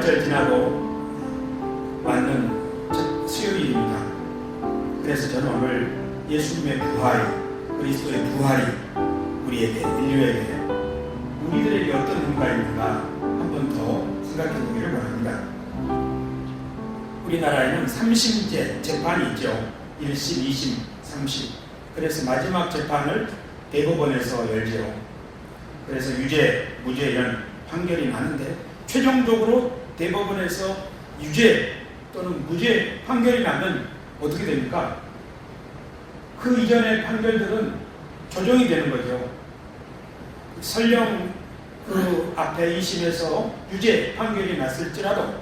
부활절 지나고 맞는 첫 수요일입니다. 그래서 저는 오늘 예수님의 부활이, 그리스도의 부활이 우리에게, 인류에게, 우리들에게 어떤 의미가 있는가 한 번 더 생각해 보기를 원합니다. 우리나라에는 3심제 재판이 있죠. 1심, 2심, 3심. 그래서 마지막 재판을 대법원에서 열죠. 그래서 유죄, 무죄 이런 판결이 나는데 최종적으로 대법원에서 유죄 또는 무죄 판결이 나면 어떻게 됩니까? 그 이전의 판결들은 조정이 되는 거죠. 설령 그 앞에 2심에서 유죄 판결이 났을지라도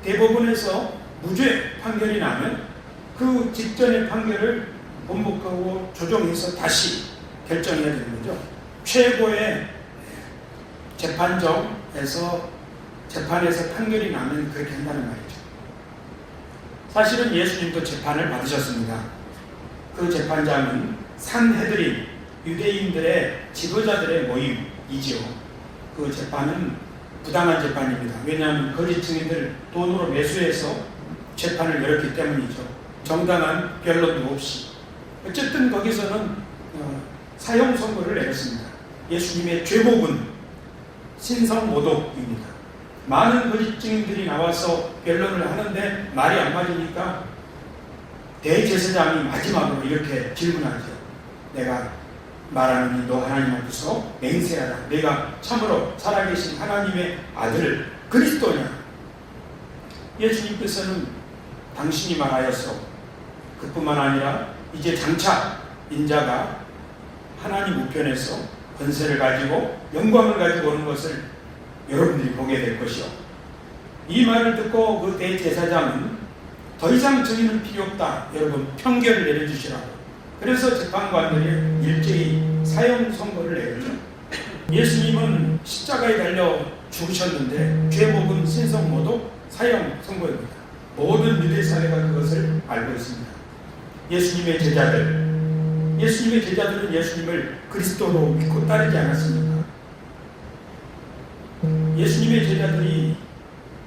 대법원에서 무죄 판결이 나면 그 직전의 판결을 번복하고 조정해서 다시 결정해야 되는 거죠. 최고의 재판정에서 재판에서 판결이 나면 그렇게 한다는 말이죠. 사실은 예수님도 재판을 받으셨습니다. 그 재판장은 산헤드린, 유대인들의 지도자들의 모임이지요. 그 재판은 부당한 재판입니다. 왜냐하면 거짓 증인들 돈으로 매수해서 재판을 열었기 때문이죠. 정당한 변론도 없이. 어쨌든 거기서는 사형 선고를 내렸습니다. 예수님의 죄목은 신성모독입니다. 많은 거짓 증인들이 나와서 변론을 하는데 말이 안 맞으니까 대제사장이 마지막으로 이렇게 질문하죠. 내가 말하느니 너 하나님 앞에서 맹세하라. 내가 참으로 살아계신 하나님의 아들 그리스도냐. 예수님께서는 당신이 말하였소. 그뿐만 아니라 이제 장차 인자가 하나님 우편에서 권세를 가지고 영광을 가지고 오는 것을 여러분들이 보게 될 것이요. 이 말을 듣고 그 대제사장은 더 이상 증인은 필요 없다. 여러분 평결을 내려주시라고. 그래서 재판관들이 일제히 사형 선고를 내렸죠. 예수님은 십자가에 달려 죽으셨는데 죄목은 신성모독 사형 선고입니다. 모든 유대 사회가 그것을 알고 있습니다. 예수님의 제자들은 예수님을 그리스도로 믿고 따르지 않았습니까? 예수님의 제자들이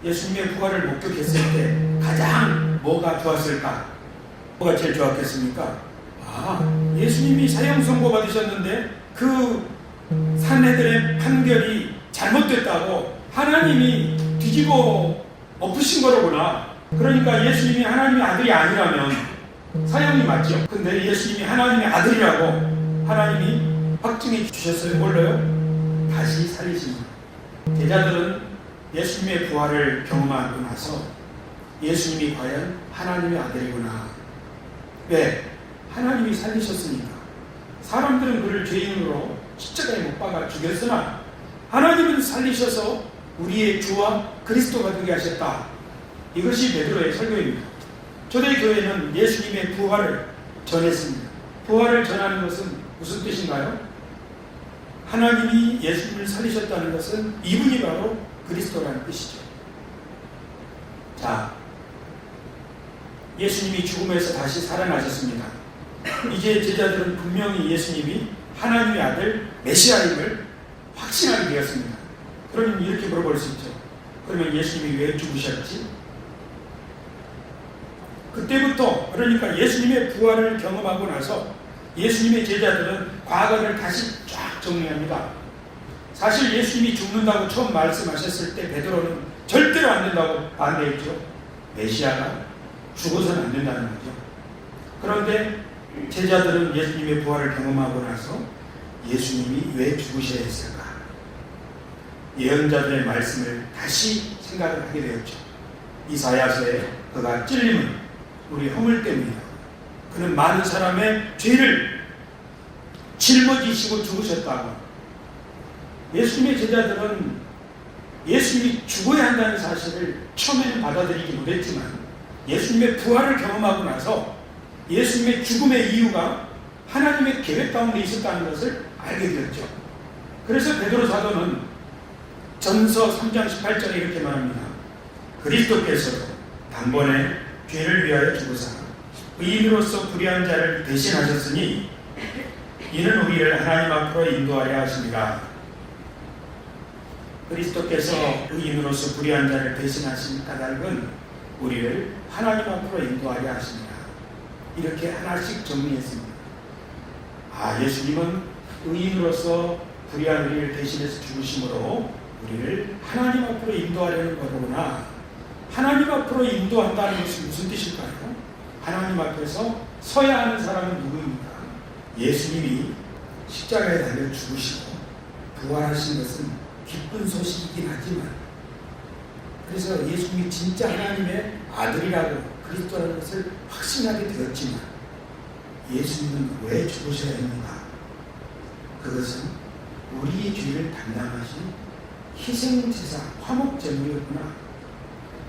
예수님의 부활을 목격했을 때 가장 뭐가 좋았을까? 뭐가 제일 좋았겠습니까? 예수님이 사형 선고 받으셨는데 그 산헤드의 판결이 잘못됐다고 하나님이 뒤집어 엎으신 거로구나. 그러니까 예수님이 하나님의 아들이 아니라면 사형이 맞죠. 근데 예수님이 하나님의 아들이라고 하나님이 확증해 주셨어요. 뭘로요? 다시 살리십니다. 제자들은 예수님의 부활을 경험하고 나서 예수님이 과연 하나님의 아들이구나. 왜? 하나님이 살리셨으니까. 사람들은 그를 죄인으로 십자가에 못 박아 죽였으나 하나님은 살리셔서 우리의 주와 그리스도가 되게 하셨다. 이것이 베드로의 설교입니다. 초대교회는 예수님의 부활을 전했습니다. 부활을 전하는 것은 무슨 뜻인가요? 하나님이 예수님을 살리셨다는 것은 이분이 바로 그리스도라는 뜻이죠. 자, 예수님이 죽음에서 다시 살아나셨습니다. 이제 제자들은 분명히 예수님이 하나님의 아들 메시아임을 확신하게 되었습니다. 그러면 이렇게 물어볼 수 있죠. 그러면 예수님이 왜 죽으셨지? 그때부터, 그러니까 예수님의 부활을 경험하고 나서 예수님의 제자들은 과거를 다시 쫙 정리합니다. 사실 예수님이 죽는다고 처음 말씀하셨을 때 베드로는 절대로 안 된다고 반대했죠. 메시아가 죽어서는 안 된다는 거죠. 그런데 제자들은 예수님의 부활을 경험하고 나서 예수님이 왜 죽으셔야 했을까? 예언자들의 말씀을 다시 생각을 하게 되었죠. 이사야서에 그가 찔림은 우리 허물 때문이다. 그는 많은 사람의 죄를 짊어지시고 죽으셨다고. 예수님의 제자들은 예수님이 죽어야 한다는 사실을 처음에는 받아들이지 못했지만 예수님의 부활을 경험하고 나서 예수님의 죽음의 이유가 하나님의 계획 가운데 있었다는 것을 알게 되었죠. 그래서 베드로 사도는 전서 3장 18절에 이렇게 말합니다. 그리스도께서도 단번에 죄를 위하여 죽으사 의인으로서 불의한 자를 대신하셨으니 이는 우리를 하나님 앞으로 인도하려 하십니다. 그리스도께서 의인으로서 불의한 자를 대신하신 까닭은 우리를 하나님 앞으로 인도하려 하십니다. 이렇게 하나씩 정리했습니다. 예수님은 의인으로서 불의한 우리를 대신해서 죽으심으로 우리를 하나님 앞으로 인도하려는 거구나. 하나님 앞으로 인도한다는 것이 무슨 뜻일까요? 하나님 앞에서 서야 하는 사람은 누구입니까? 예수님이 십자가에 달려 죽으시고 부활하신 것은 기쁜 소식이긴 하지만, 그래서 예수님이 진짜 하나님의 아들이라고 그리스도라는 것을 확신하게 되었지만, 예수님은 왜 죽으셔야 했는가? 그것은 우리의 죄를 담당하신 희생제사, 화목제물이었구나.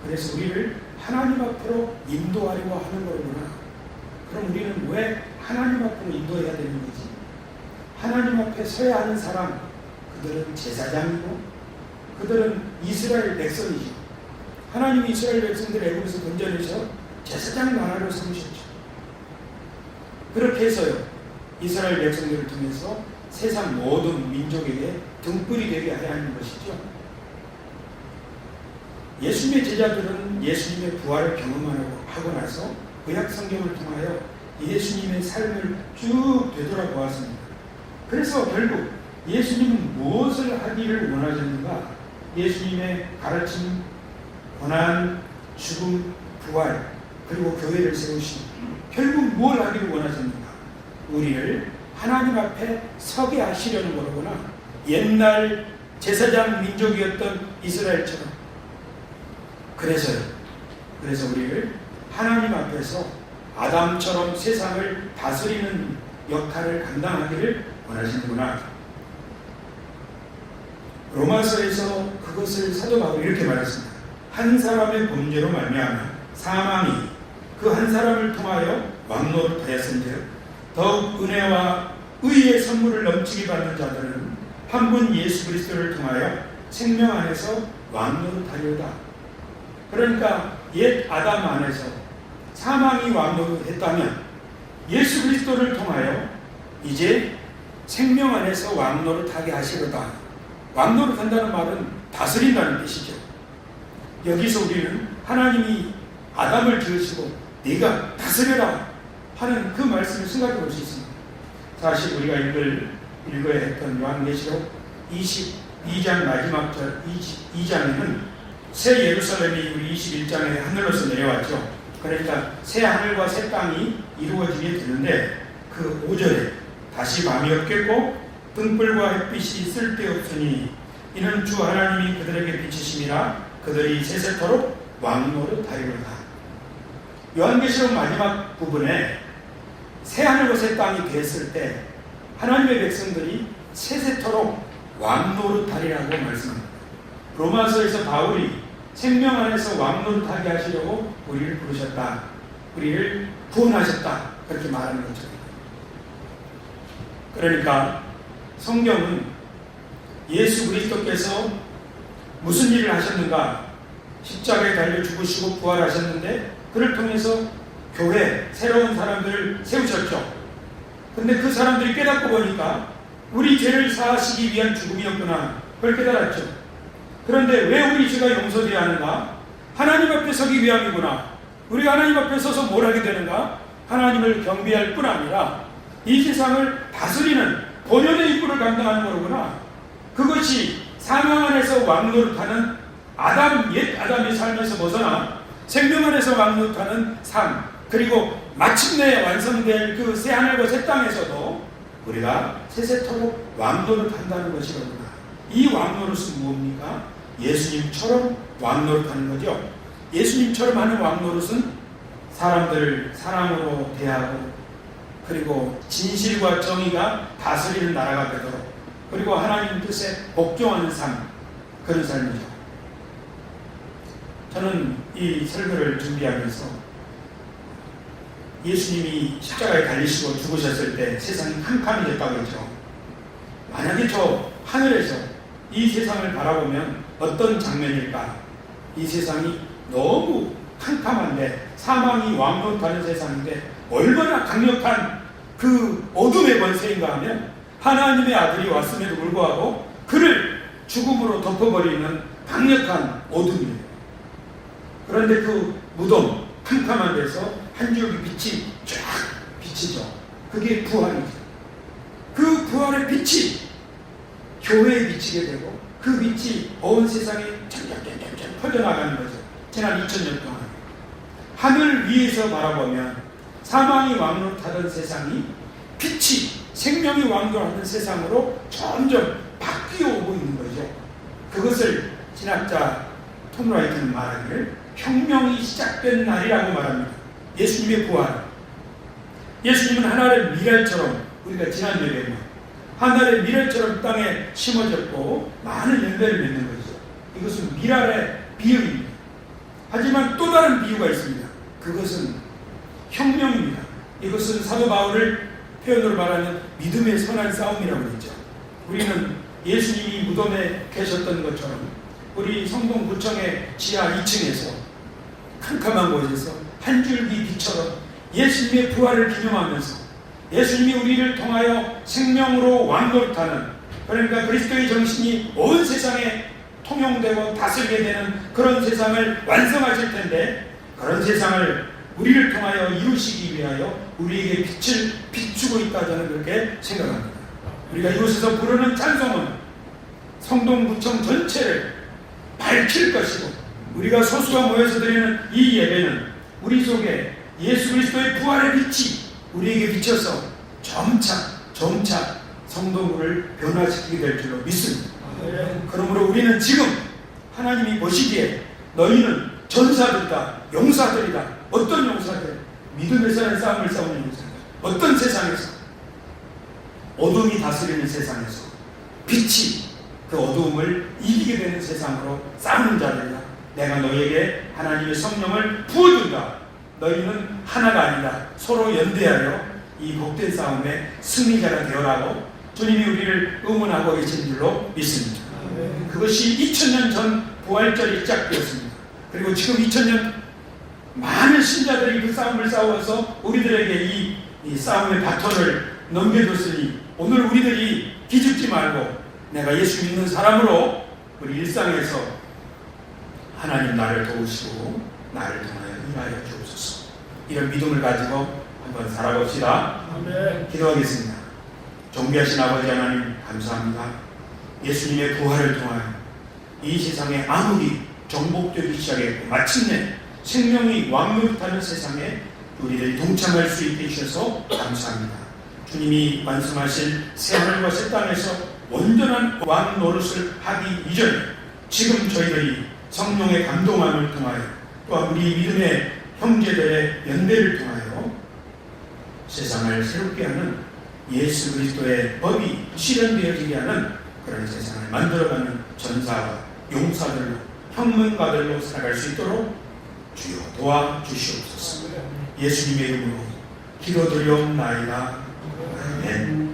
그래서 우리를 하나님 앞으로 인도하려고 하는 거구나. 그럼 우리는 왜 하나님 앞으로 인도해야 되는 거지? 하나님 앞에 서야 하는 사람, 그들은 제사장이고 그들은 이스라엘 백성이죠. 하나님이 이스라엘 백성들을 애굽에서 건져내셔 제사장 나라로 삼으셨죠. 그렇게 해서요, 이스라엘 백성들을 통해서 세상 모든 민족에게 등불이 되게 하려 하는 것이죠. 예수님의 제자들은 예수님의 부활을 경험하고 나서 구약 성경을 통하여 예수님의 삶을 쭉 되돌아보았습니다. 그래서 결국 예수님은 무엇을 하기를 원하셨는가? 예수님의 가르침, 고난, 죽음, 부활, 그리고 교회를 세우신, 결국 뭘 하기를 원하셨는가? 우리를 하나님 앞에 서게 하시려는 거로구나. 옛날 제사장 민족이었던 이스라엘처럼. 그래서 우리를 하나님 앞에서 아담처럼 세상을 다스리는 역할을 감당하기를 원하시는구나. 로마서에서 그것을 사도 바울이 이렇게 말했습니다. 한 사람의 범죄로 말미암아 사망이 그 한 사람을 통하여 왕노릇하였은즉 더욱 은혜와 의의 선물을 넘치게 받는 자들은 한 분 예수 그리스도를 통하여 생명 안에서 왕노릇하리로다. 그러니까 옛 아담 안에서 사망이 왕노릇했다면 예수 그리스도를 통하여 이제 생명 안에서 왕노릇하게 하시로다. 왕노릇한다는 말은 다스린다는 뜻이죠. 여기서 우리는 하나님이 아담을 지으시고 네가 다스려라 하는 그 말씀을 생각해 볼 수 있습니다. 사실 우리가 읽어야 했던 요한계시록 22장 마지막 절 2장에는 새 예루살렘이 우리 21장에 하늘로서 내려왔죠. 그러니까 새 하늘과 새 땅이 이루어지게 되는데, 그 5절에 다시 밤이 없겠고 등불과 햇빛이 쓸데없으니 이는 주 하나님이 그들에게 비치심이라 그들이 세세토록 왕노릇하리로다. 요한계시록 마지막 부분에 새 하늘과 새 땅이 됐을 때 하나님의 백성들이 세세토록 왕노릇하리라고 말씀합니다. 로마서에서 바울이 생명 안에서 왕노릇하게 하시려고 우리를 부르셨다, 우리를 구원하셨다, 그렇게 말하는 거죠. 그러니까 성경은 예수 그리스도께서 무슨 일을 하셨는가? 십자가에 달려 죽으시고 부활하셨는데 그를 통해서 교회, 새로운 사람들을 세우셨죠. 근데 그 사람들이 깨닫고 보니까 우리 죄를 사하시기 위한 죽음이었구나, 그걸 깨달았죠. 그런데 왜 우리 죄가 용서되어야 하는가? 하나님 앞에 서기 위함이구나. 우리가 하나님 앞에 서서 뭘 하게 되는가? 하나님을 경배할 뿐 아니라 이 세상을 다스리는 본연의 임무를 감당하는 거로구나. 그것이 사망 안에서 왕노릇하는 옛 아담의 삶에서 벗어나 생명 안에서 왕노릇하는 삶, 그리고 마침내 완성될 그 새 하늘과 새 땅에서도 우리가 세세토록 왕노릇한다는 것이로구나. 이 왕노릇은 무엇입니까? 예수님처럼 왕노릇하는 거죠. 예수님처럼 하는 왕노릇은 사람들을 사랑으로 대하고, 그리고 진실과 정의가 다스리는 나라가 되도록, 그리고 하나님 뜻에 복종하는 삶, 그런 삶이죠. 저는 이 설교를 준비하면서 예수님이 십자가에 달리시고 죽으셨을 때 세상이 캄캄해졌다고 했죠. 만약에 저 하늘에서 이 세상을 바라보면 어떤 장면일까? 이 세상이 너무 캄캄한데, 사망이 왕노릇하는 세상인데 얼마나 강력한 그 어둠의 권세인가 하면, 하나님의 아들이 왔음에도 불구하고 그를 죽음으로 덮어버리는 강력한 어둠이에요. 그런데 그 무덤 캄캄한 데서 한 줄기 빛이 쫙 비치죠. 그게 부활이죠. 그 부활의 빛이 교회에 비치게 되고 그 빛이 온 세상에 점점점점 퍼져나가는 거죠. 지난 2000년 동안 하늘 위에서 바라보면 사망이 왕노릇하던 세상이 빛이 생명이 왕노릇하는 세상으로 점점 바뀌어 오고 있는 거죠. 그것을 신학자 톰 라이트는 말하기를 혁명이 시작된 날이라고 말합니다. 예수님의 부활. 예수님은 하나의 미랄처럼, 우리가 지난 예배에 하나의 미랄처럼 땅에 심어졌고 많은 열매를 맺는 거죠. 이것은 미랄의 비유입니다. 하지만 또 다른 비유가 있습니다. 그것은 혁명입니다. 이것은 사도 바울을 표현으로 말하는 믿음의 선한 싸움이라고 했죠. 우리는 예수님이 무덤에 계셨던 것처럼 우리 성동구청의 지하 2층에서 캄캄한 곳에서 한 줄기 빛처럼 예수님의 부활을 기념하면서 예수님이 우리를 통하여 생명으로 왕노릇하는, 그러니까 그리스도의 정신이 온 세상에 통용되고 다스리게 되는 그런 세상을 완성하실 텐데, 그런 세상을 우리를 통하여 이루시기 위하여 우리에게 빛을 비추고 있다, 저는 그렇게 생각합니다. 우리가 이곳에서 부르는 찬송은 성동구청 전체를 밝힐 것이고, 우리가 소수가 모여서 드리는 이 예배는 우리 속에 예수 그리스도의 부활의 빛이 우리에게 비쳐서 점차 성도를 변화시키게 될 줄로 믿습니다. 그러므로 우리는 지금 하나님이 보시기에 너희는 전사들이다, 용사들이다. 어떤 용사들? 믿음에서는 싸움을 싸우는 용사들. 어떤 세상에서? 어둠이 다스리는 세상에서 빛이 그 어두움을 이기게 되는 세상으로 싸우는 자들이다. 내가 너희에게 하나님의 성령을 부어준다. 너희는 하나가 아니다. 서로 연대하여 이 복된 싸움에 승리자가 되어라고 주님이 우리를 응원하고 계신 줄로 믿습니다. 그것이 2000년 전 부활절이 시작되었습니다. 그리고 지금 2000년 많은 신자들이 그 싸움을 싸워서 우리들에게 이 싸움의 바톤을 넘겨줬으니, 오늘 우리들이 기죽지 말고 내가 예수 믿는 사람으로 우리 일상에서 하나님 나를 도우시고 나를 통하여 일하여 주옵소서. 이런 믿음을 가지고 한번 살아봅시다. 아멘. 기도하겠습니다. 존귀하신 아버지 하나님, 감사합니다. 예수님의 부활을 통하여 이 세상에 아무리 정복되기 시작했고 마침내 생명이 왕노릇하는 세상에 우리들이 동참할 수 있게 해주셔서 감사합니다. 주님이 완성하신 새하늘과 새 땅에서 온전한 왕노릇을 하기 이전에 지금 저희들이 성령의 감동함을 통하여 또한 우리 믿음의 형제들의 연대를 통하여 세상을 새롭게 하는 예수 그리스도의 법이 실현되어지게 하는 그런 세상을 만들어가는 전사와 용사들로, 혁명가들로 살아갈 수 있도록 주여 도와주시옵소서. 예수님의 이름으로 기도드리옵나이다. 아멘.